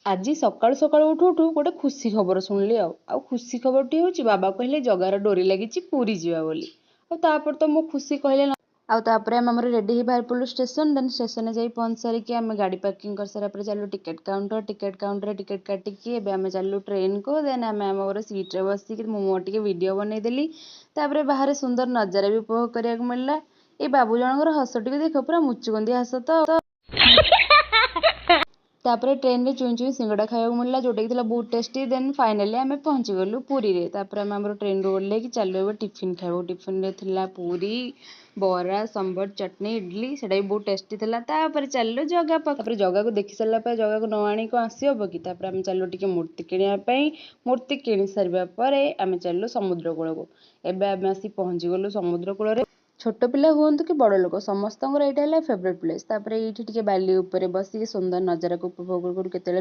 ଆଜି ସକାଳୁ ସକାଳୁ ଉଠୁ ଉଠୁ ଗୋଟେ ଖୁସି ଖବର ଶୁଣିଲି। ଆଉ ଖୁସି ଖବରଟି ହେଉଛି ବାବା କହିଲେ ଜଗାର ଡୋରି ଲାଗିଛି ପୁରୀ ଯିବା ବୋଲି। ଆଉ ତାପରେ ତ ମୁଁ ଖୁସି କହିଲେ ନ ଆଉ ତାପରେ ଆମେ ଆମର ରେଡ଼ି ହେଇ ବାହାରି ପଡ଼ିଲୁ ଷ୍ଟେସନ। ଦେନ୍ ଷ୍ଟେସନରେ ଯାଇ ପହଞ୍ଚି ସାରିକି ଆମେ ଗାଡ଼ି ପାର୍କିଂ କରିସାରିଲା ପରେ ଚାଲୁ ଟିକେଟ୍ କାଉଣ୍ଟରରେ ଟିକେଟ୍ କାଟିକି ଏବେ ଆମେ ଚାଲୁ ଟ୍ରେନକୁ। ଦେନ୍ ଆମେ ଆମର ସିଟ୍ରେ ବସିକି ମୁଁ ମୋର ଟିକେ ଭିଡ଼ିଓ ବନେଇଦେଲି। ତାପରେ ବାହାରେ ସୁନ୍ଦର ନଜାରା ବି ଉପଭୋଗ କରିବାକୁ ମିଳିଲା। ଏଇ ବାବୁ ଜଣଙ୍କର ହସଟିକୁ ଦେଖ, ପୁରା ମୁଚୁକୁନ୍ଦିଆ ହସ ତ। ତାପରେ ଟ୍ରେନରେ ଚୁଇଁ ଚୁଇଁ ସିଙ୍ଗଡ଼ା ଖାଇବାକୁ ମିଳିଲା, ଯେଉଁଟାକି ଥିଲା ବହୁତ ଟେଷ୍ଟି। ଦେନ୍ ଫାଇନାଲି ଆମେ ପହଞ୍ଚିଗଲୁ ପୁରୀରେ। ତାପରେ ଆମେ ଆମର ଟ୍ରେନରୁ ଓହ୍ଲେଇକି ଚାଲୁ ଏବେ ଟିଫିନ୍ ଖାଇବାକୁ। ଟିଫିନରେ ଥିଲା ପୁରୀ, ବରା, ସମ୍ବର, ଚଟଣି, ଇଡଲି, ସେଇଟା ବି ବହୁତ ଟେଷ୍ଟି ଥିଲା। ତାପରେ ଚାଲିଲୁ ଜଗା ପାଖକୁ। ତାପରେ ଜଗାକୁ ଦେଖି ସାରିଲା ପରେ ଜଗାକୁ ନ ଆଣି କ'ଣ ଆସିହବ କି? ତାପରେ ଆମେ ଚାଲିଲୁ ଟିକେ ମୂର୍ତ୍ତି କିଣିବା ପାଇଁ। ମୂର୍ତ୍ତି କିଣି ସାରିବା ପରେ ଆମେ ଚାଲିଲୁ ସମୁଦ୍ର କୂଳକୁ। ଏବେ ଆମେ ଆସି ପହଞ୍ଚିଗଲୁ ସମୁଦ୍ର କୂଳରେ। ଛୋଟ ପିଲା ହୁଅନ୍ତୁ କି ବଡ଼ ଲୋକ, ସମସ୍ତଙ୍କର ଏଇଟା ହେଲା ଫେଭରେଟ୍ ପ୍ଲେସ୍। ତାପରେ ଏଇଠି ଟିକେ ବାଲି ଉପରେ ବସିକି ସୁନ୍ଦର ନଜାରାକୁ ଉପଭୋଗ କରୁ। କେତେବେଳେ